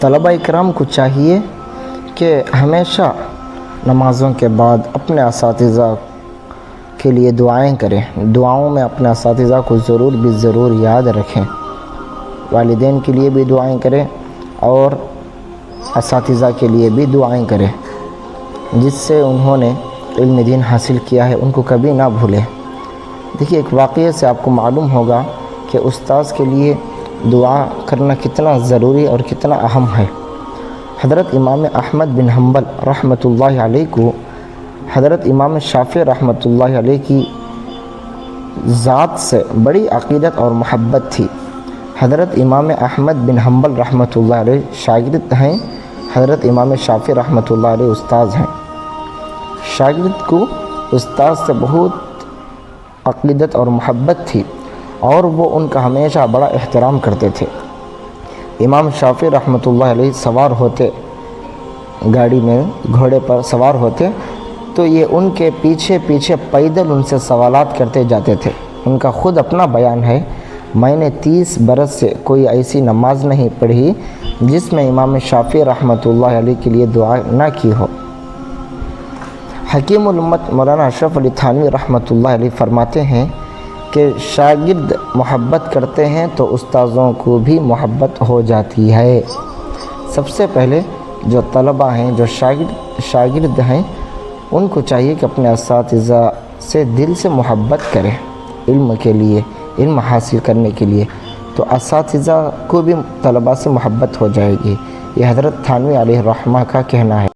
طلبہ اکرام کو چاہیے کہ ہمیشہ نمازوں کے بعد اپنے اساتذہ کے لیے دعائیں کریں، دعاؤں میں اپنے اساتذہ کو ضرور یاد رکھیں، والدین کے لیے بھی دعائیں کریں اور اساتذہ کے لیے بھی دعائیں کریں، جس سے انہوں نے علم دین حاصل کیا ہے ان کو کبھی نہ بھولیں۔ دیکھیے، ایک واقعے سے آپ کو معلوم ہوگا کہ استاذ کے لیے دعا کرنا کتنا ضروری اور کتنا اہم ہے۔ حضرت امام احمد بن حنبل رحمۃ اللہ علیہ کو حضرت امام شافعی رحمۃ اللہ علیہ کی ذات سے بڑی عقیدت اور محبت تھی۔ حضرت امام احمد بن حنبل رحمۃ اللہ علیہ شاگرد ہیں، حضرت امام شافعی رحمۃ اللہ علیہ استاذ ہیں۔ شاگرد کو استاذ سے بہت عقیدت اور محبت تھی اور وہ ان کا ہمیشہ بڑا احترام کرتے تھے۔ امام شافعی رحمۃ اللہ علیہ سوار ہوتے، گاڑی میں گھوڑے پر سوار ہوتے تو یہ ان کے پیچھے پیدل ان سے سوالات کرتے جاتے تھے۔ ان کا خود اپنا بیان ہے، میں نے 30 برس سے کوئی ایسی نماز نہیں پڑھی جس میں امام شافعی رحمۃ اللہ علیہ کے لیے دعا نہ کی ہو۔ حکیم الامت مولانا اشرف علی تھانوی رحمۃ اللہ علیہ فرماتے ہیں کہ شاگرد محبت کرتے ہیں تو استاذوں کو بھی محبت ہو جاتی ہے۔ سب سے پہلے جو طلبہ ہیں، جو شاگرد ہیں، ان کو چاہیے کہ اپنے اساتذہ سے دل سے محبت کریں، علم کے لیے، علم حاصل کرنے کے لیے، تو اساتذہ کو بھی طلبہ سے محبت ہو جائے گی۔ یہ حضرت تھانوی علیہ الرحمہ کا کہنا ہے۔